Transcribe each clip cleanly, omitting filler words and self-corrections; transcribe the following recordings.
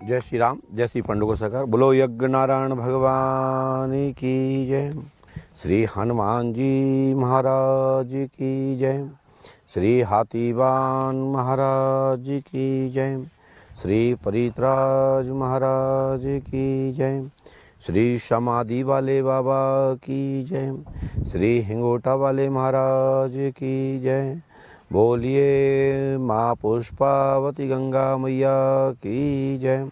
जय श्री राम, जय श्री पंडुको सकर। बोलो यज्ञ नारायण भगवान की जय। श्री हनुमान जी महाराज की जय। श्री हाथीवान महाराज की जय। श्री परित्राज महाराज की जय। श्री समाधि वाले बाबा की जय। श्री हिंगोटा वाले महाराज की जय। बोलिए माँ पुष्पावती गंगा मैया की जय।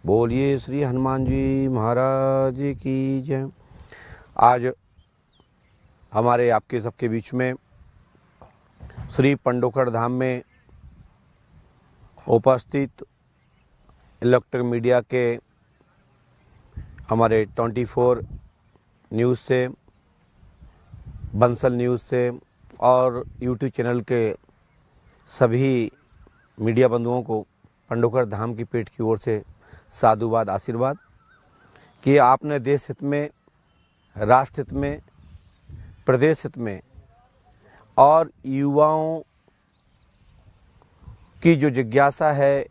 बोलिए श्री हनुमान जी महाराज की जय। आज हमारे आपके सबके बीच में श्री पंडोखर धाम में उपस्थित इलेक्ट्रिक मीडिया के हमारे 24 न्यूज़ से, बंसल न्यूज़ से और यूट्यूब चैनल के सभी मीडिया बंधुओं को पंडोखर धाम की पीठ की ओर से साधुवाद, आशीर्वाद कि आपने देश हित में, राष्ट्र हित में, प्रदेश हित में और युवाओं की जो जिज्ञासा है,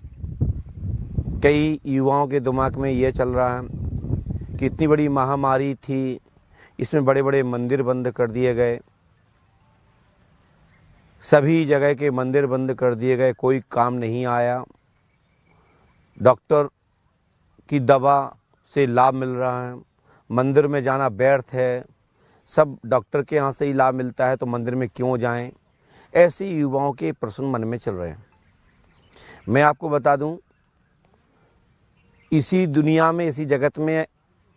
कई युवाओं के दिमाग में ये चल रहा है कि इतनी बड़ी महामारी थी, इसमें बड़े बड़े मंदिर बंद कर दिए गए, सभी जगह के मंदिर बंद कर दिए गए, कोई काम नहीं आया, डॉक्टर की दवा से लाभ मिल रहा है, मंदिर में जाना व्यर्थ है, सब डॉक्टर के यहाँ से ही लाभ मिलता है तो मंदिर में क्यों जाएं। ऐसे युवाओं के प्रश्न मन में चल रहे हैं। मैं आपको बता दूं, इसी दुनिया में, इसी जगत में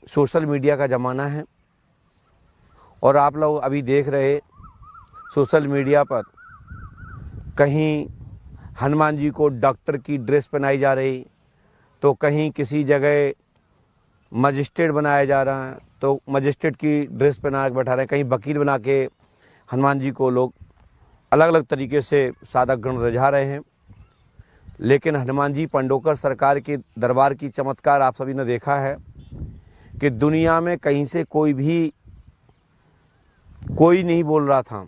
सोशल मीडिया का ज़माना है और आप लोग अभी देख रहे सोशल मीडिया पर कहीं हनुमान जी को डॉक्टर की ड्रेस पहनाई जा रही, तो कहीं किसी जगह मजिस्ट्रेट बनाया जा रहा है तो मजिस्ट्रेट की ड्रेस पहना के बैठा रहे हैं, कहीं वकील बना के हनुमान जी को लोग अलग अलग तरीके से साधक गण रिझा रहे हैं। लेकिन हनुमान जी पंडोकर सरकार के दरबार की चमत्कार आप सभी ने देखा है कि दुनिया में कहीं से कोई नहीं बोल रहा था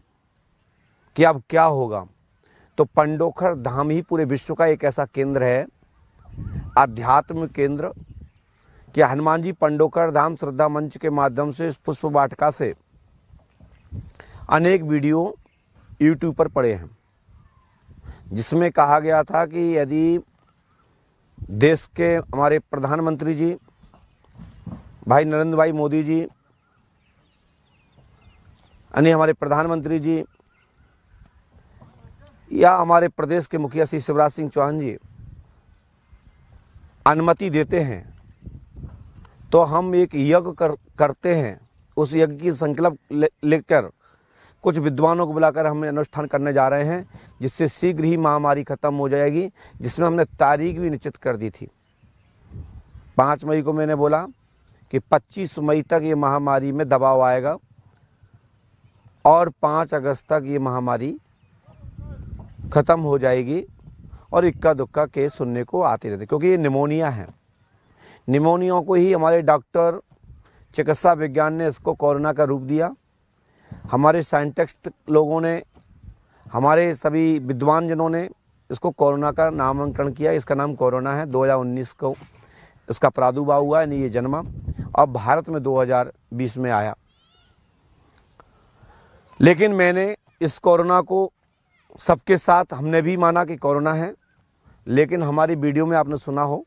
कि अब क्या होगा। तो पंडोखर धाम ही पूरे विश्व का एक ऐसा केंद्र है, आध्यात्म केंद्र, कि हनुमान जी पंडोखर धाम श्रद्धा मंच के माध्यम से, इस पुष्प वाटिका से अनेक वीडियो यूट्यूब पर पड़े हैं, जिसमें कहा गया था कि यदि देश के हमारे प्रधानमंत्री जी भाई नरेंद्र भाई मोदी जी, यानी हमारे प्रधानमंत्री जी या हमारे प्रदेश के मुखिया श्री शिवराज सिंह चौहान जी अनुमति देते हैं तो हम एक यज्ञ करते हैं। उस यज्ञ की संकल्प लेकर कुछ विद्वानों को बुलाकर हम अनुष्ठान करने जा रहे हैं, जिससे शीघ्र ही महामारी खत्म हो जाएगी, जिसमें हमने तारीख भी निश्चित कर दी थी। 5 मई को मैंने बोला कि 25 मई तक ये महामारी में दबाव आएगा और 5 अगस्त तक ये महामारी ख़त्म हो जाएगी और इक्का दुक्का केस सुनने को आते रहते, क्योंकि ये निमोनिया है। निमोनिया को ही हमारे डॉक्टर, चिकित्सा विज्ञान ने इसको कोरोना का रूप दिया। हमारे साइंटिस्ट लोगों ने, हमारे सभी विद्वान जनों ने इसको कोरोना का नामांकन किया। इसका नाम कोरोना है। 2019 को इसका प्रादुर्भाव हुआ, यानी ये जन्मा, अब भारत में 2020 में आया। लेकिन मैंने इस कोरोना को सबके साथ, हमने भी माना कि कोरोना है, लेकिन हमारी वीडियो में आपने सुना हो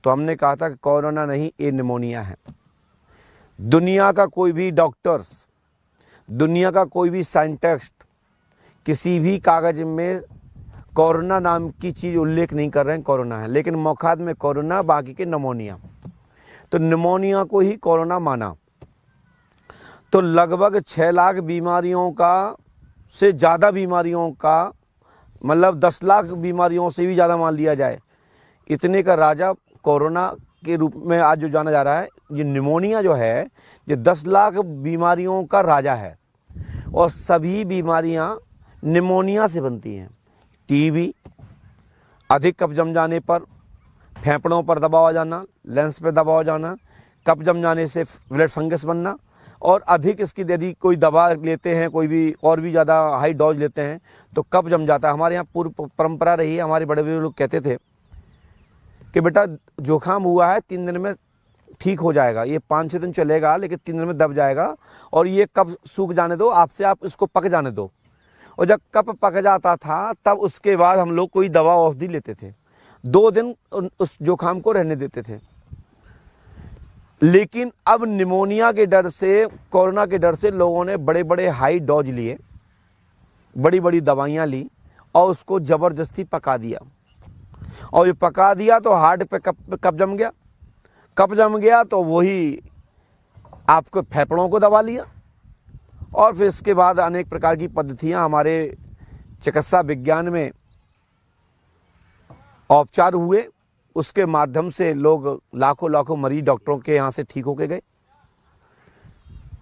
तो हमने कहा था कि कोरोना नहीं, ये निमोनिया है। दुनिया का कोई भी डॉक्टर्स, दुनिया का कोई भी साइंटिस्ट किसी भी कागज में कोरोना नाम की चीज़ उल्लेख नहीं कर रहे हैं कोरोना है, लेकिन मौखाद में कोरोना, बाकी के निमोनिया। तो निमोनिया को ही कोरोना माना। तो लगभग 6 लाख बीमारियों का से ज़्यादा बीमारियों का, मतलब 10 लाख बीमारियों से भी ज़्यादा मान लिया जाए, इतने का राजा कोरोना के रूप में आज जो जाना जा रहा है। ये निमोनिया जो है, ये 10 लाख बीमारियों का राजा है और सभी बीमारियां निमोनिया से बनती हैं। टीबी, अधिक कफ जम जाने पर फेफड़ों पर दबाव आ जाना, लेंस पे दबाव आ जाना, कफ जम जाने से ब्लड फंगस बनना, और अधिक इसकी यदि कोई दवा लेते हैं, कोई भी और भी ज़्यादा हाई डोज लेते हैं तो कफ जम जाता है। हमारे यहाँ पूर्व परंपरा रही है, हमारे बड़े बड़े लोग कहते थे कि बेटा जुकाम हुआ है 3 दिन में ठीक हो जाएगा, ये 5-6 दिन चलेगा लेकिन 3 दिन में दब जाएगा, और ये कब सूख जाने दो, आपसे आप इसको पक जाने दो। और जब कब पक जाता था तब उसके बाद हम लोग कोई दवा औषधि लेते थे, 2 दिन उस जुकाम को रहने देते थे। लेकिन अब निमोनिया के डर से, कोरोना के डर से लोगों ने बड़े बड़े हाई डोज लिए, बड़ी बड़ी दवाइयाँ ली और उसको ज़बरदस्ती पका दिया। और ये पका दिया तो हार्ट पे कब जम गया, कब जम गया तो वही आपको फेफड़ों को दबा लिया। और फिर इसके बाद अनेक प्रकार की पद्धतियाँ हमारे चिकित्सा विज्ञान में उपचार हुए, उसके माध्यम से लोग लाखों लाखों मरीज डॉक्टरों के यहाँ से ठीक होके गए।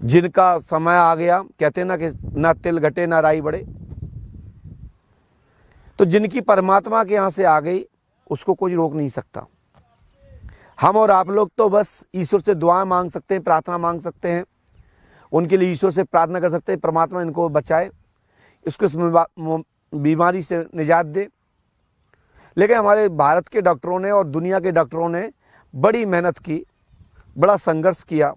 जिनका समय आ गया, कहते ना कि ना तिल घटे ना राई बढ़े, तो जिनकी परमात्मा के यहाँ से आ गई उसको कोई रोक नहीं सकता। हम और आप लोग तो बस ईश्वर से दुआ मांग सकते हैं, प्रार्थना मांग सकते हैं, उनके लिए ईश्वर से प्रार्थना कर सकते हैं परमात्मा इनको बचाए, इसको इस बीमारी से निजात दे। लेकिन हमारे भारत के डॉक्टरों ने और दुनिया के डॉक्टरों ने बड़ी मेहनत की, बड़ा संघर्ष किया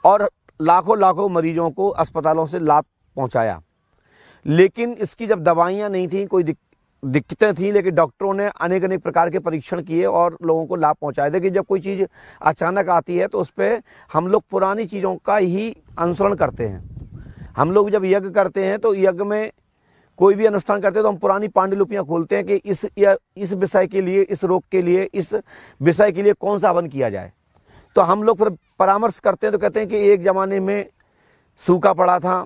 और लाखों लाखों मरीजों को अस्पतालों से लाभ पहुंचाया। लेकिन इसकी जब दवाइयां नहीं थी, कोई दिक्कतें थी, लेकिन डॉक्टरों ने अनेक अनेक प्रकार के परीक्षण किए और लोगों को लाभ पहुंचाया। देखिए, जब कोई चीज़ अचानक आती है तो उस पर हम लोग पुरानी चीज़ों का ही अनुसरण करते हैं। हम लोग जब यज्ञ करते हैं तो यज्ञ में कोई भी अनुष्ठान करते हैं तो हम पुरानी पांडुलिपियाँ खोलते हैं कि इस विषय के लिए, इस रोग के लिए, इस विषय के लिए कौन सा हवन किया जाए। तो हम लोग फिर परामर्श करते हैं तो कहते हैं कि एक ज़माने में सूखा पड़ा था,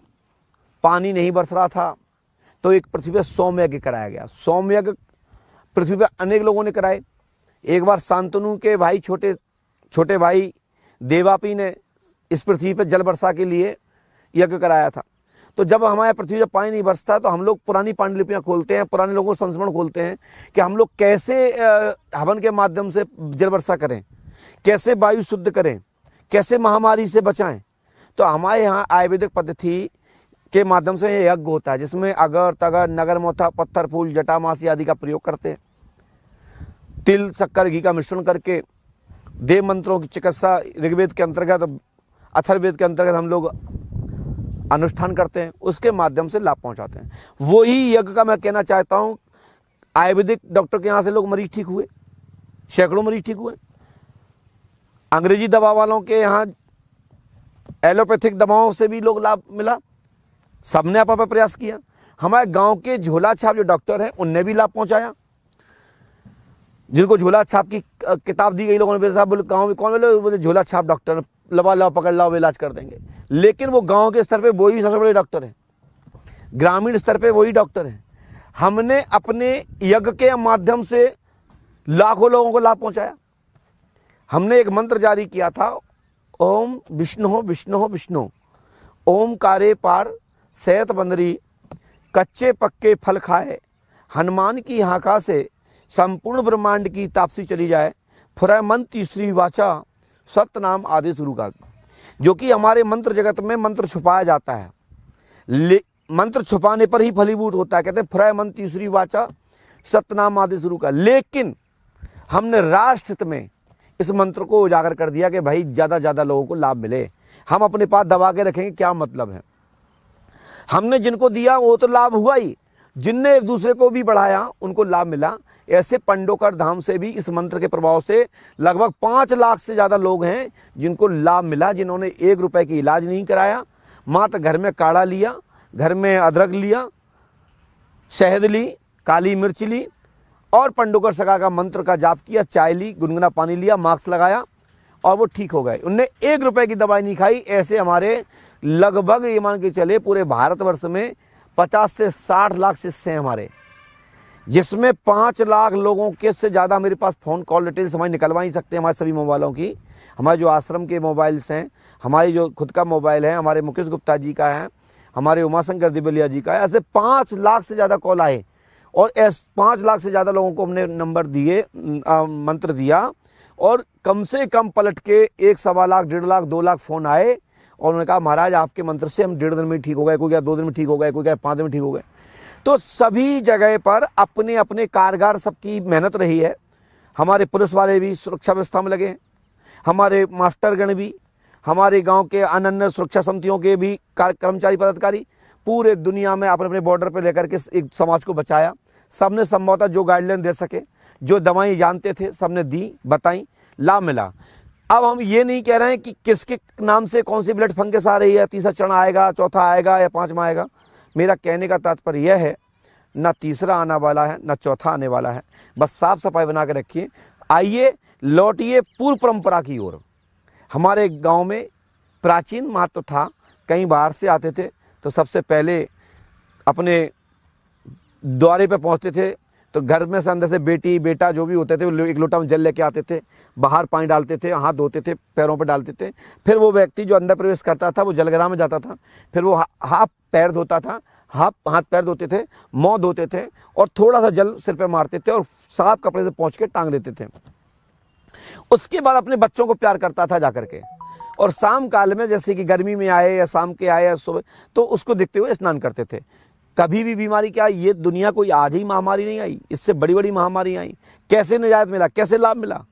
पानी नहीं बरस रहा था, तो एक पृथ्वी पर सोम यज्ञ कराया गया। सोम यज्ञ पृथ्वी पर अनेक लोगों ने कराए। एक बार शांतनु के भाई, छोटे भाई देवापी ने इस पृथ्वी पर जल वर्षा के लिए यज्ञ कराया था। तो जब हमारे पृथ्वी पर पानी नहीं बरसता तो हम लोग पुरानी पांडुलिपियाँ खोलते हैं, पुराने लोगों को संस्मरण खोलते हैं कि हम लोग कैसे हवन के माध्यम से जल वर्षा करें, कैसे वायु शुद्ध करें, कैसे महामारी से बचाएं। तो हमारे यहाँ आयुर्वेदिक पद्धति के माध्यम से ये यज्ञ होता है, जिसमें अगर तगर नगर मोथा पत्थर फूल जटामासी आदि का प्रयोग करते हैं। तिल शक्कर घी का मिश्रण करके देव मंत्रों की चिकित्सा ऋग्वेद के अंतर्गत, अथर्ववेद के अंतर्गत हम लोग अनुष्ठान करते हैं, उसके माध्यम से लाभ पहुंचाते हैं। वही यज्ञ का मैं कहना चाहता हूं, आयुर्वेदिक डॉक्टर के यहाँ से लोग मरीज ठीक हुए, सैकड़ों मरीज ठीक हुए। अंग्रेजी दवा वालों के यहाँ एलोपैथिक दवाओं से भी लोग लाभ मिला, सबने अपना प्रयास किया। हमारे गांव के झोला छाप जो डॉक्टर हैं उनने भी लाभ पहुंचाया। जिनको झोला छाप की किताब दी गई, लोगों ने साहब बोले गाँव में कौन, बोले झोला छाप डॉक्टर, लवा लाओ पकड़ लाओ इलाज कर देंगे। लेकिन वो गांव के स्तर पे वही सबसे बड़े डॉक्टर हैं, ग्रामीण स्तर पे वही डॉक्टर हैं। हमने अपने यज्ञ के माध्यम से लाखों लोगों को लाभ पहुंचाया। हमने एक मंत्र जारी किया था, ओम विष्णु विष्णु विष्णु, ओमकारे पार सेहत बंदरी, कच्चे पक्के फल खाए, हनुमान की हाका से संपूर्ण ब्रह्मांड की तापसी चली जाए, फुरै मन तीसरी वाचा सतनाम आदि शुरू का, जो कि हमारे मंत्र जगत में मंत्र छुपाया जाता है, मंत्र छुपाने पर ही फलीभूत होता है। कहते हैं फुरै मन तीसरी वाचा सतनाम आदि शुरू का। लेकिन हमने राष्ट्र हित में इस मंत्र को उजागर कर दिया कि भाई ज़्यादा ज़्यादा लोगों को लाभ मिले। हम अपने पास दबा के रखेंगे, क्या मतलब है? हमने जिनको दिया वो तो लाभ हुआ ही, जिनने एक दूसरे को भी बढ़ाया उनको लाभ मिला। ऐसे पंडोकर धाम से भी इस मंत्र के प्रभाव से लगभग 5 लाख से ज़्यादा लोग हैं जिनको लाभ मिला, जिन्होंने 1 रुपए की इलाज नहीं कराया, मात्र घर में काढ़ा लिया, घर में अदरक लिया, शहद ली, काली मिर्च ली और पंडोकर सगा का मंत्र का जाप किया, चाय ली, गुनगुना पानी लिया, मास्क लगाया और वो ठीक हो गए। उनने 1 रुपए की दवाई नहीं खाई। ऐसे हमारे लगभग ये मान के चले पूरे भारतवर्ष में 50 से 60 लाख शिष्य हैं हमारे, जिसमें 5 लाख लोगों के से ज़्यादा मेरे पास फ़ोन कॉल डिटेल्स हमारी निकलवा ही सकते हैं, हमारे सभी मोबाइलों की। हमारे जो आश्रम के मोबाइल्स हैं, हमारी जो खुद का मोबाइल है, हमारे मुकेश गुप्ता जी का है, हमारे उमाशंकर दिबलिया जी का है। ऐसे 5 लाख से ज़्यादा कॉल आए और 5 लाख से ज़्यादा लोगों को हमने नंबर दिए, मंत्र दिया और कम से कम पलट के 1 सवा लाख, 1.5 लाख, 2 लाख फ़ोन आए और उन्होंने कहा महाराज आपके मंत्र से हम 1.5 दिन में ठीक हो गए, कोई क्या 2 दिन में ठीक हो गए, कोई क्या 5 दिन में ठीक हो गए। तो सभी जगह पर अपने अपने कारगर सबकी मेहनत रही है। हमारे पुलिस वाले भी सुरक्षा व्यवस्था में लगे हैं, हमारे मास्टरगण भी, हमारे गांव के अन्य सुरक्षा समितियों के भी कर्मचारी पदाधिकारी पूरे दुनिया में अपने अपने बॉर्डर पर लेकर के एक समाज को बचाया। सबने संभवतः जो गाइडलाइन दे सके, जो दवाएं जानते थे, सबने दी, बताई, लाभ मिला। अब हम ये नहीं कह रहे हैं कि किसके नाम से कौन सी ब्लड फंगस आ रही है, तीसरा चरण आएगा, चौथा आएगा या पांचवा आएगा। मेरा कहने का तात्पर्य यह है, ना तीसरा आने वाला है ना चौथा आने वाला है। बस साफ सफाई बना के रखिए। आइए लौटिए पूर्व परंपरा की ओर। हमारे गांव में प्राचीन महत्व था, कहीं बाहर से आते थे तो सबसे पहले अपने द्वारे पे पहुंचते थे तो घर में से अंदर से बेटी बेटा जो भी होते थे वो एक लोटा में जल लेके आते थे, बाहर पानी डालते थे, हाथ धोते थे, पैरों पर डालते थे। फिर वो व्यक्ति जो अंदर प्रवेश करता था वो जलग्राम में जाता था, फिर वो हाथ पैर धोता था, हाथ पैर धोते थे, मुंह धोते थे और थोड़ा सा जल सिर पे मारते थे और साफ कपड़े से पोंछ के टांग देते थे। उसके बाद अपने बच्चों को प्यार करता था जाकर के, और शाम काल में जैसे कि गर्मी में आए या शाम के आए या सुबह, तो उसको देखते हुए स्नान करते थे। कभी भी बीमारी क्या, ये दुनिया कोई आज ही महामारी नहीं आई, इससे बड़ी बड़ी महामारी आई। कैसे निजात मिला, कैसे लाभ मिला?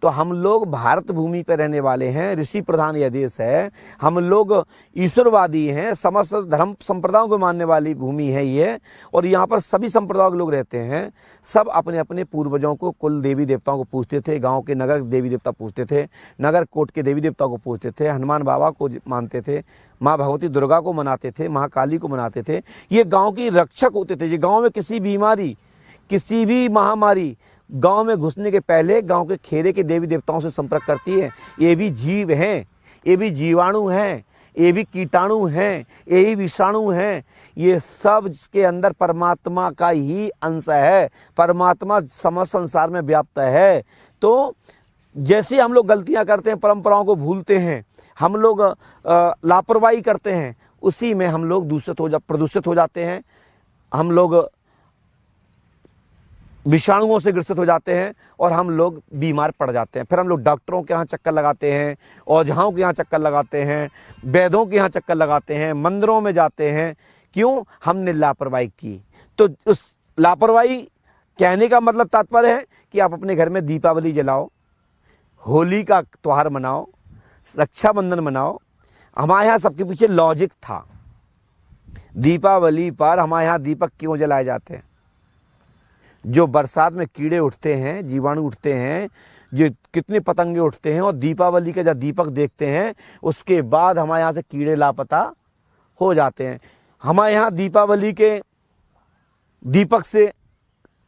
तो हम लोग भारत भूमि पर रहने वाले हैं, ऋषि प्रधान यह देश है, हम लोग ईश्वरवादी हैं, समस्त धर्म संप्रदायों को मानने वाली भूमि है ये, और यहाँ पर सभी संप्रदायों के लोग रहते हैं। सब अपने अपने पूर्वजों को, कुल देवी देवताओं को पूजते थे, गांव के नगर देवी देवता पूजते थे, नगर कोट के देवी देवताओं को पूजते थे, हनुमान बाबा को मानते थे, माँ भगवती दुर्गा को मनाते थे, महाकाली को मनाते थे। ये गाँव की रक्षक होते थे। ये गाँव में किसी बीमारी, किसी भी महामारी गांव में घुसने के पहले गांव के खेरे के देवी देवताओं से संपर्क करती है। ये भी जीव हैं, ये भी जीवाणु हैं, ये भी कीटाणु हैं, ये भी विषाणु हैं। ये सब के अंदर परमात्मा का ही अंश है, परमात्मा समस्त संसार में व्याप्त है। तो जैसे हम लोग गलतियां करते हैं, परंपराओं को भूलते हैं, हम लोग लापरवाही करते हैं, उसी में हम लोग प्रदूषित हो जाते हैं, हम लोग विषाणुओं से ग्रसित हो जाते हैं और हम लोग बीमार पड़ जाते हैं। फिर हम लोग डॉक्टरों के यहाँ चक्कर लगाते हैं, ओझाओं के यहाँ चक्कर लगाते हैं, वैद्यों के यहाँ चक्कर लगाते हैं, मंदिरों में जाते हैं। क्यों? हमने लापरवाही की। तो उस लापरवाही कहने का मतलब तात्पर्य है कि आप अपने घर में दीपावली जलाओ, होली का त्यौहार मनाओ, रक्षाबंधन मनाओ। हमारे यहाँ सबके पीछे लॉजिक था। दीपावली पर हमारे यहाँ दीपक क्यों जलाए जाते हैं? जो बरसात में कीड़े उठते हैं, जीवाणु उठते हैं, जो कितने पतंगे उठते हैं, और दीपावली के जब दीपक देखते हैं उसके बाद हमारे यहाँ से कीड़े लापता हो जाते हैं। हमारे यहाँ दीपावली के दीपक से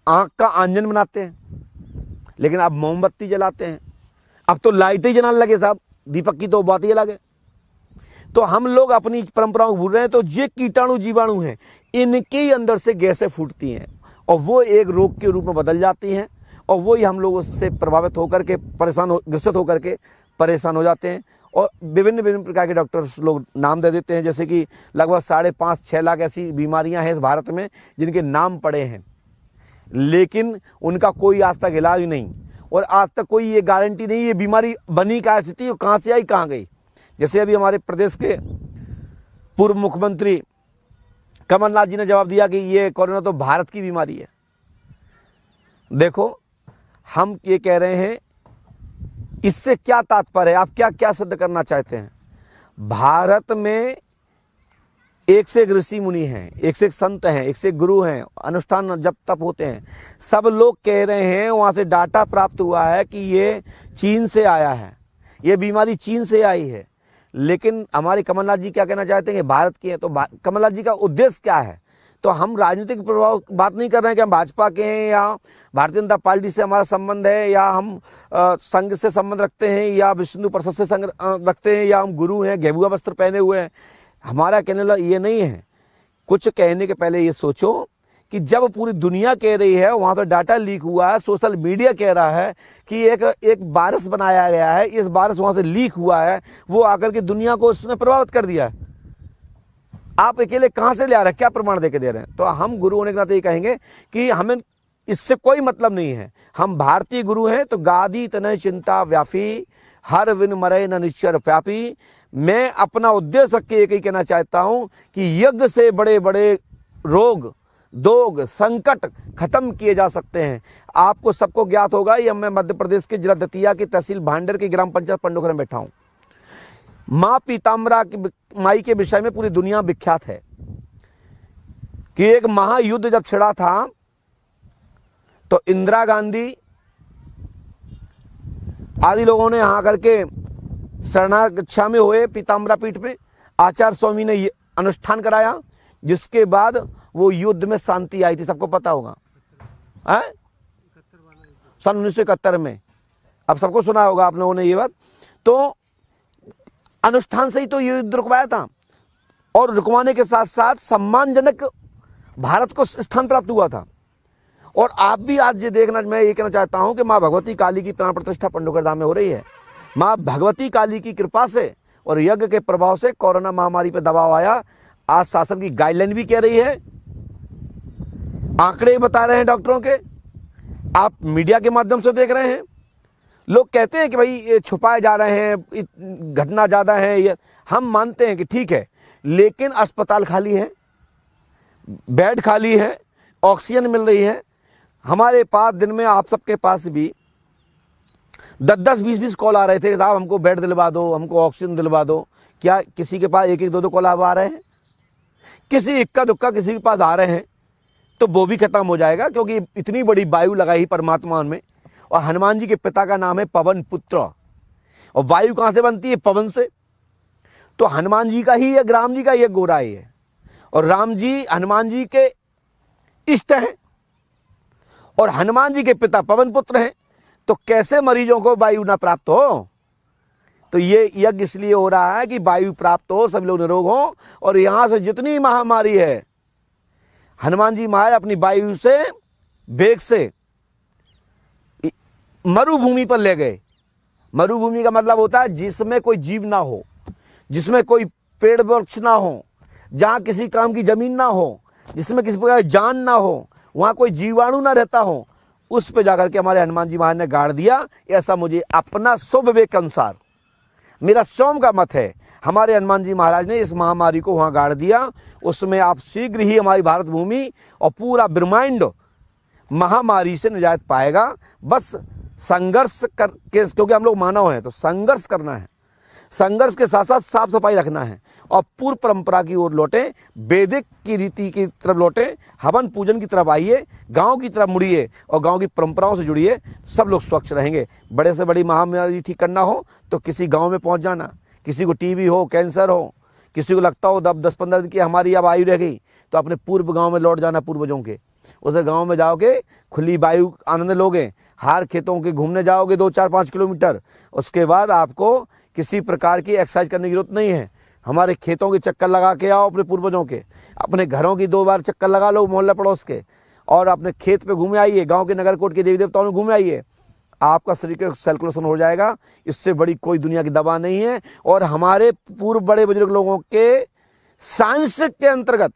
आँख का आंजन बनाते हैं, लेकिन अब मोमबत्ती जलाते हैं। अब तो लाइटें जलाने लगे साहब, दीपक की तो बात ही अलग है। तो हम लोग अपनी परंपराओं को भूल रहे हैं। तो ये कीटाणु जीवाणु हैं, इनके अंदर से गैसें फूटती हैं और वो एक रोग के रूप में बदल जाती हैं, और वो ही हम लोग उससे प्रभावित होकर के ग्रसित होकर के परेशान हो जाते हैं। और विभिन्न प्रकार के डॉक्टर्स लोग नाम दे देते हैं, जैसे कि लगभग 5.5-6 लाख ऐसी बीमारियां हैं इस भारत में जिनके नाम पड़े हैं, लेकिन उनका कोई आज तक इलाज नहीं, और आज तक कोई ये गारंटी नहीं ये बीमारी बनी क्या स्थिति, कहाँ से आई कहाँ गई। जैसे अभी हमारे प्रदेश के पूर्व मुख्यमंत्री कमलनाथ जी ने जवाब दिया कि ये कोरोना तो भारत की बीमारी है। देखो, हम ये कह रहे हैं, इससे क्या तात्पर्य है? आप क्या क्या सिद्ध करना चाहते हैं? भारत में एक से एक ऋषि मुनि हैं, एक से एक संत हैं, एक से एक गुरु हैं, अनुष्ठान जप तप होते हैं। सब लोग कह रहे हैं, वहाँ से डाटा प्राप्त हुआ है कि ये चीन से आया है, ये बीमारी चीन से आई है। लेकिन हमारे कमलनाथ जी क्या कहना चाहते हैं कि भारत की है। तो कमलनाथ जी का उद्देश्य क्या है? तो हम राजनीतिक प्रभाव बात नहीं कर रहे हैं कि हम भाजपा के हैं या भारतीय जनता पार्टी से हमारा संबंध है, या हम संघ से संबंध रखते हैं, या विश्व हिंदू परिषद से संघ रखते हैं, या हम गुरु हैं, गेरुआ वस्त्र पहने हुए हैं। हमारा कहने वाला ये नहीं है। कुछ कहने के पहले ये सोचो कि जब पूरी दुनिया कह रही है, वहाँ तो डाटा लीक हुआ है, सोशल मीडिया कह रहा है कि एक वायरस बनाया गया है, इस वायरस वहाँ से लीक हुआ है, वो आकर के दुनिया को उसने प्रभावित कर दिया है। आप अकेले कहाँ से ले आ रहे हैं? क्या प्रमाण देके दे रहे हैं? तो हम गुरु होने के नाते ये कहेंगे कि हमें इससे कोई मतलब नहीं है। हम भारतीय गुरु हैं। तो गादी तनय चिंता व्यापी, हर विन मरे न निश्चर व्यापी। मैं अपना उद्देश्य रख के एक ही कहना चाहता हूँ कि यज्ञ से बड़े बड़े रोग दोग संकट खत्म किए जा सकते हैं। आपको सबको ज्ञात होगा, ये मैं मध्य प्रदेश के जिला दतिया की तहसील भांडेर की ग्राम पंचायत पंडोखर में बैठा हूं। मां पीताम्बरा की माई के विषय में पूरी दुनिया विख्यात है कि एक महायुद्ध जब छिड़ा था तो इंदिरा गांधी आदि लोगों ने यहां करके शरणागच्छा में हुए पीताम्बरा पीठ में। आचार्य स्वामी ने ये अनुष्ठान कराया, जिसके बाद वो युद्ध में शांति आई थी। सबको पता होगा सन 1971 में। अब सबको सुना होगा आप लोगों ने ये बात। तो अनुष्ठान से ही तो युद्ध रुकवाया था, और रुकवाने के साथ साथ सम्मानजनक भारत को स्थान प्राप्त हुआ था। और आप भी आज ये देखना, मैं ये कहना चाहता हूं कि मां भगवती काली की प्राण प्रतिष्ठा पंडोखर धाम में हो रही है। मां भगवती काली की कृपा से और यज्ञ के प्रभाव से कोरोना महामारी पर दबाव आया। आज शासन की गाइडलाइन भी कह रही है, आंकड़े बता रहे हैं डॉक्टरों के, आप मीडिया के माध्यम से देख रहे हैं। लोग कहते हैं कि भाई ये छुपाए जा रहे हैं, घटना ज़्यादा है, ये हम मानते हैं कि ठीक है, लेकिन अस्पताल खाली है, बेड खाली है, ऑक्सीजन मिल रही है। हमारे पास दिन में आप सबके पास भी 10-10, 20-20 कॉल आ रहे थे, साहब हमको बेड दिलवा दो, हमको ऑक्सीजन दिलवा दो। क्या किसी के पास 1-1, 2-2 कॉल आ रहे हैं? किसी इक्का दुक्का किसी के पास आ रहे हैं, तो वो भी खत्म हो जाएगा, क्योंकि इतनी बड़ी वायु लगाई परमात्मा में। और हनुमान जी के पिता का नाम है पवन पुत्र, और वायु कहां से बनती है? पवन से। तो हनुमान जी का ही या राम जी का ये गोरा है, और राम जी हनुमान जी के इष्ट हैं, और हनुमान जी के पिता पवन पुत्र हैं। तो कैसे मरीजों को वायु ना प्राप्त हो? तो ये यज्ञ इसलिए हो रहा है कि वायु प्राप्त हो, सब लोग निरोग हो, और यहां से जितनी महामारी है, हनुमान जी महाराज अपनी वायु से वेग से मरुभूमि पर ले गए। मरुभूमि का मतलब होता है जिसमें कोई जीव ना हो, जिसमें कोई पेड़ वृक्ष ना हो, जहां किसी काम की जमीन ना हो, जिसमें किसी प्रकार जान ना हो, वहां कोई जीवाणु ना रहता हो, उस पे जाकर के हमारे हनुमान जी महाराज ने गाड़ दिया। ऐसा मुझे अपना शुभ विवेक के अनुसार, मेरा स्वयं का मत है, हमारे हनुमान जी महाराज ने इस महामारी को वहां गाड़ दिया। उसमें आप शीघ्र ही हमारी भारत भूमि और पूरा ब्रह्मांड महामारी से निजात पाएगा। बस संघर्ष करके, क्योंकि हम लोग मानव हैं, तो संघर्ष करना है, संघर्ष के साथ साथ साफ सफाई रखना है, और पूर्व परंपरा की ओर लौटें, वैदिक की रीति की तरफ लौटें, हवन पूजन की तरफ आइए, गांव की तरफ मुड़िए और गांव की परंपराओं से जुड़िए। सब लोग स्वच्छ रहेंगे। बड़े से बड़ी महामारी ठीक करना हो तो किसी गांव में पहुंच जाना। किसी को टीबी हो, कैंसर हो, किसी को लगता हो 10-15 दिन की हमारी अब आयु रह गई, तो अपने पूर्व गाँव में लौट जाना, पूर्वजों के। उस गाँव में जाओगे, खुली वायु आनंद लोगे, हार खेतों के घूमने जाओगे 2-4-5 किलोमीटर। उसके बाद आपको किसी प्रकार की एक्सरसाइज करने की जरूरत नहीं है। हमारे खेतों के चक्कर लगा के आओ, अपने पूर्वजों के, अपने घरों की 2 बार चक्कर लगा लो मोहल्ला पड़ोस के, और अपने खेत पे घूमे आइए, गांव के नगर कोट के देवी देवताओं में घूमे आइए। आपका शरीर का सर्कुलेशन हो जाएगा। इससे बड़ी कोई दुनिया की दवा नहीं है। और हमारे पूर्व बड़े बुजुर्ग लोगों के साइंस के अंतर्गत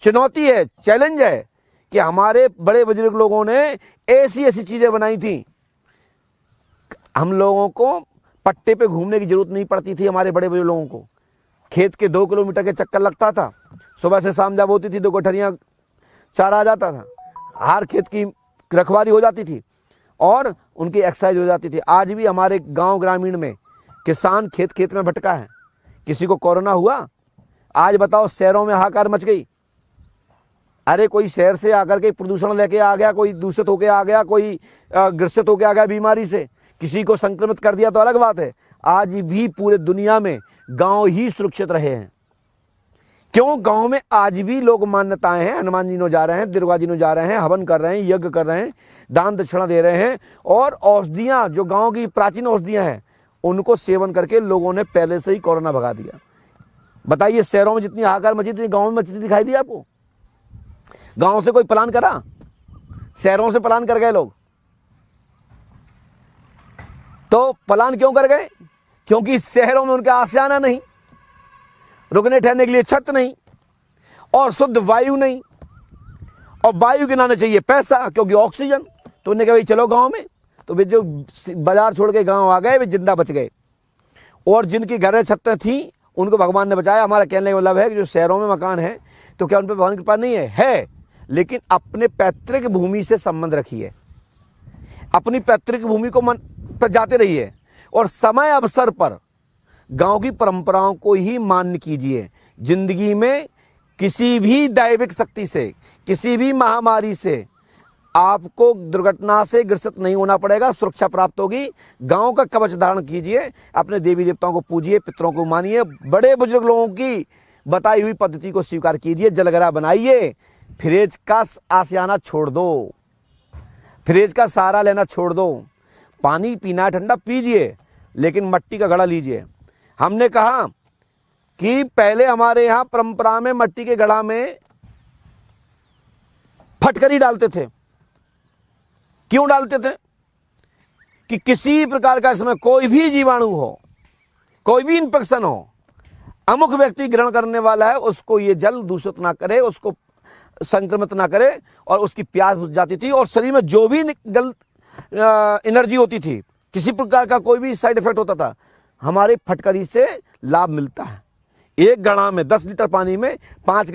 चुनौती है, चैलेंज है कि हमारे बड़े बुजुर्ग लोगों ने ऐसी ऐसी चीजें बनाई थी, हम लोगों को पट्टे पे घूमने की जरूरत नहीं पड़ती थी। हमारे बड़े बुजुर्ग लोगों को खेत के 2 किलोमीटर के चक्कर लगता था। सुबह से शाम जब होती थी 2 गठरियां चारा आ जाता था, हर खेत की रखवाली हो जाती थी और उनकी एक्सरसाइज हो जाती थी। आज भी हमारे गांव ग्रामीण में किसान खेत खेत में भटका है। किसी को कोरोना हुआ? आज बताओ, शहरों में हाहाकार मच गई। अरे कोई शहर से आकर के प्रदूषण लेके आ गया, कोई दूषित होके आ गया, कोई ग्रसित होके आ गया बीमारी से, किसी को संक्रमित कर दिया तो अलग बात है। आज भी पूरे दुनिया में गांव ही सुरक्षित रहे हैं। क्यों? गांव में आज भी लोग मान्यताएं हैं, हनुमान जी नो जा रहे हैं, दुर्गा जी नो जा रहे हैं, हवन कर रहे हैं, यज्ञ कर रहे हैं, दान दक्षिणा दे रहे हैं, और औषधियां जो गांव की प्राचीन औषधियां हैं उनको सेवन करके लोगों ने पहले से ही कोरोना भगा दिया। बताइए, शहरों में जितनी हाहाकार मची थी, गाँव में मची दिखाई दी आपको? गांव से कोई प्लान करा? शहरों से प्लान कर गए लोग। तो प्लान क्यों कर गए? क्योंकि शहरों में उनका आशियाना नहीं, रुकने ठहरने के लिए छत नहीं, और शुद्ध वायु नहीं, और वायु के नाने चाहिए पैसा, क्योंकि ऑक्सीजन। तो उन्होंने कहा भाई चलो गांव में। तो वे जो बाजार छोड़ के गांव आ गए वे जिंदा बच गए, और जिनकी घरें छतें थी उनको भगवान ने बचाया। हमारा कहने का मतलब है कि जो शहरों में मकान है तो क्या उन पर भगवान की कृपा नहीं है? लेकिन अपने पैतृक भूमि से संबंध रखिए, अपनी पैतृक भूमि को मन पर जाते रहिए और समय अवसर पर गांव की परंपराओं को ही मान्य कीजिए। जिंदगी में किसी भी दैविक शक्ति से, किसी भी महामारी से आपको दुर्घटना से ग्रसित नहीं होना पड़ेगा, सुरक्षा प्राप्त होगी। गांव का कवच धारण कीजिए, अपने देवी देवताओं को पूजिए, पितरों को मानिए, बड़े बुजुर्ग लोगों की बताई हुई पद्धति को स्वीकार कीजिए, जलगरा बनाइए। फ्रिज का आशियाना छोड़ दो, फ्रिज का सहारा लेना छोड़ दो। पानी पीना ठंडा पीजिए, लेकिन मट्टी का घड़ा लीजिए। हमने कहा कि पहले हमारे यहाँ परंपरा में मट्टी के घड़ा में फटकरी डालते थे। क्यों डालते थे? कि किसी प्रकार का इसमें कोई भी जीवाणु हो, कोई भी इन्फेक्शन हो, अमुक व्यक्ति ग्रहण करने वाला है, उसको ये जल दूषित ना करे, उसको संक्रमित ना करे, और उसकी प्यास बुझ जाती थी। और शरीर में जो भी गलत एनर्जी होती थी, किसी प्रकार का कोई भी साइड इफेक्ट होता था, हमारे फटकरी से लाभ मिलता है। एक घड़ा में 10 लीटर पानी में 5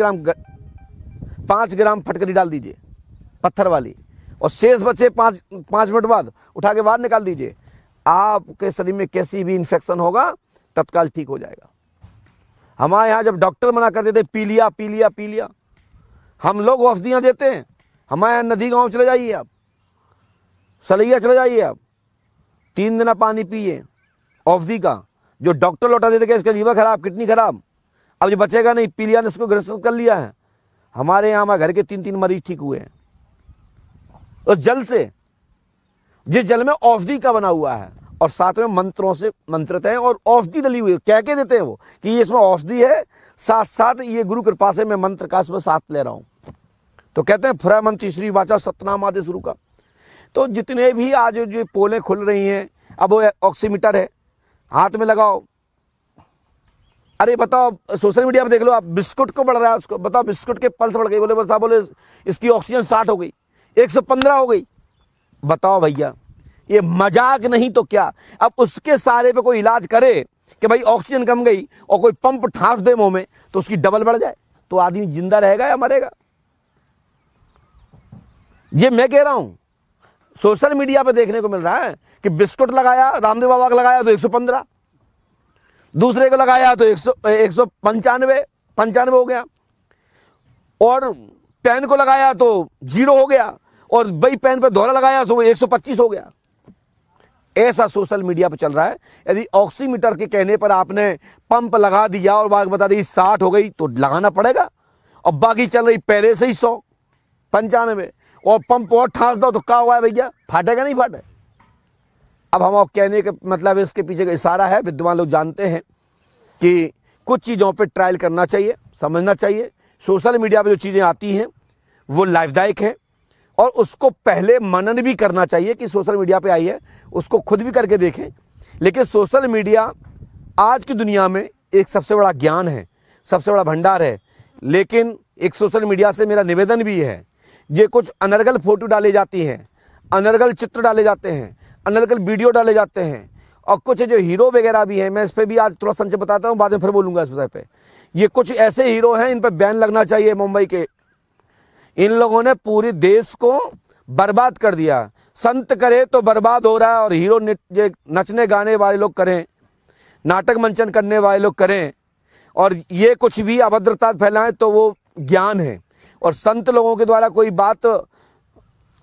ग्राम फटकरी डाल दीजिए, पत्थर वाली, और शेष बचे 5 मिनट बाद उठा के बाहर निकाल दीजिए। आपके शरीर में कैसी भी इन्फेक्शन होगा तत्काल ठीक हो जाएगा। हमारे यहाँ जब डॉक्टर मना करते थे पी लिया पी लिया पी लिया, हम लोग औषधियाँ देते हैं। हमारे यहाँ नदी गांव चले जाइए आप, सलैया चले जाइए आप, 3 दिन पानी पिए औषधि का, जो डॉक्टर लौटा देते कि इसका लीवर खराब, किडनी खराब, अब ये बचेगा नहीं, पी लिया ने इसको ग्रसित कर लिया है। हमारे यहाँ हमारे घर के 3 मरीज ठीक हुए हैं उस जल से, जिस जल में औषधि का बना हुआ है और साथ में मंत्रों से मंत्रित है और औषधि डली हुई है। कह के देते हैं वो कि ये इसमें औषधि है, साथ साथ ये गुरु कृपा से मैं मंत्र का इसमें साथ ले रहा हूं। तो कहते हैं फुरा मंत्र तीसरी वाचा सतनाम आदि शुरू का। तो जितने भी आज जो पोलें खुल रही हैं, अब वो ऑक्सीमीटर है, हाथ में लगाओ। अरे बताओ, सोशल मीडिया पर देख लो आप, बिस्कुट को बढ़ रहा है, उसको बताओ बिस्कुट के पल्स बढ़ गई, बोले इसकी ऑक्सीजन 60 हो गई, 115 हो गई। बताओ भैया, ये मजाक नहीं तो क्या। अब उसके सारे पे कोई इलाज करे कि भाई ऑक्सीजन कम गई और कोई पंप ठास दे मुंह में तो उसकी डबल बढ़ जाए, तो आदमी जिंदा रहेगा या मरेगा? ये मैं कह रहा हूं, सोशल मीडिया पे देखने को मिल रहा है कि बिस्कुट लगाया, रामदेव बाबा का लगाया तो 115, दूसरे को लगाया तो 195 हो गया, और पेन को लगाया तो 0 हो गया, और वही पेन पे दोहरा लगाया तो 125 हो गया। ऐसा सोशल मीडिया पे चल रहा है। यदि ऑक्सीमीटर के कहने पर आपने पंप लगा दिया और बात बता दी 60 हो गई तो लगाना पड़ेगा, और बाकी चल रही पहले से ही 100 95, और पंप और ठास दो तो क्या हुआ है भैया, फाटेगा नहीं फाटे। अब हम कहने का मतलब इसके पीछे का इशारा है, विद्वान लोग जानते हैं कि कुछ चीज़ों पे ट्रायल करना चाहिए, समझना चाहिए। सोशल मीडिया पे जो चीज़ें आती हैं वो लाभदायक है, और उसको पहले मनन भी करना चाहिए कि सोशल मीडिया पे आई है, उसको खुद भी करके देखें। लेकिन सोशल मीडिया आज की दुनिया में एक सबसे बड़ा ज्ञान है, सबसे बड़ा भंडार है। लेकिन एक सोशल मीडिया से मेरा निवेदन भी है, ये कुछ अनर्गल फोटो डाली जाती हैं, अनर्गल चित्र डाले जाते हैं, अनर्गल वीडियो डाले जाते हैं, और कुछ जो हीरो वगैरह भी हैं, मैं इस पर भी आज थोड़ा संक्षेप बताता हूँ, बाद में फिर बोलूँगा इस विषय पे। ये कुछ ऐसे हीरो हैं, इन पर बैन लगना चाहिए मुंबई के। इन लोगों ने पूरे देश को बर्बाद कर दिया। संत करे तो बर्बाद हो रहा है, और हीरो नचने गाने वाले लोग करें, नाटक मंचन करने वाले लोग करें, और ये कुछ भी अभद्रता फैलाएं तो वो ज्ञान है। और संत लोगों के द्वारा कोई बात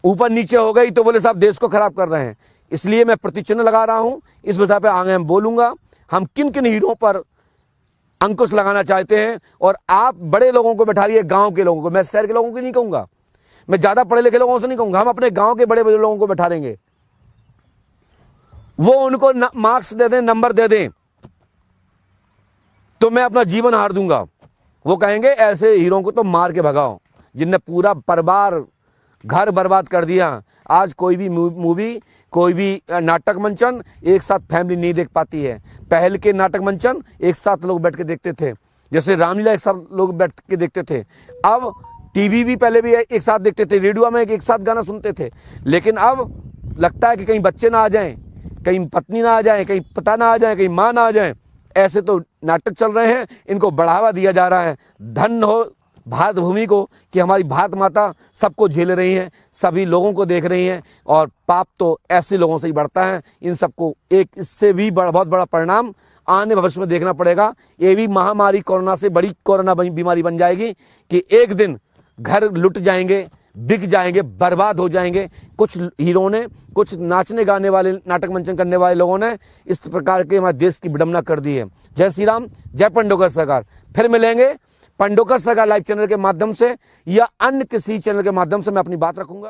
ऊपर नीचे हो गई तो बोले साहब देश को खराब कर रहे हैं। इसलिए मैं प्रतिचिन्ह लगा रहा हूं, इस विषय पे आगे हम बोलूंगा, हम किन किन हीरों पर अंकुश लगाना चाहते हैं। और आप बड़े लोगों को बैठा रही गांव के लोगों को, मैं शहर के लोगों को नहीं कहूंगा, मैं ज्यादा पढ़े लिखे लोगों से नहीं कहूंगा, हम अपने गांव के बड़े बड़े लोगों को बैठा देंगे, वो उनको मार्क्स दे दें, नंबर दे दें, तो मैं अपना जीवन हार दूंगा। वो कहेंगे ऐसे हीरों को तो मार के भगाओ, जिनने पूरा परिवार घर बर्बाद कर दिया। आज कोई भी मूवी, कोई भी नाटक मंचन एक साथ फैमिली नहीं देख पाती है। पहल के नाटक मंचन एक साथ लोग बैठ के देखते थे, जैसे रामलीला एक साथ लोग बैठ के देखते थे। अब टीवी भी पहले भी एक साथ देखते थे, रेडियो में एक साथ गाना सुनते थे। लेकिन अब लगता है कि कहीं बच्चे ना आ जाएं, कहीं पत्नी ना आ जाए, कहीं पिता ना आ जाए, कहीं माँ ना आ जाए। ऐसे तो नाटक चल रहे हैं, इनको बढ़ावा दिया जा रहा है। धन हो भारत भूमि को कि हमारी भारत माता सबको झेल रही हैं, सभी लोगों को देख रही हैं, और पाप तो ऐसे लोगों से ही बढ़ता है। इन सबको एक इससे भी बहुत बड़ा परिणाम आने भविष्य में देखना पड़ेगा। ये भी महामारी कोरोना से बड़ी कोरोना बीमारी बन जाएगी कि एक दिन घर लुट जाएंगे, बिक जाएंगे, बर्बाद हो जाएंगे। कुछ हीरो ने, कुछ नाचने गाने वाले, नाटक मंचन करने वाले लोगों ने इस प्रकार के हमारे देश की विडंबना कर दी है। जय श्री राम, जय पंडोकर सरकार। फिर मिलेंगे पंडोकर सरकार लाइव चैनल के माध्यम से या अन्य किसी चैनल के माध्यम से मैं अपनी बात रखूंगा।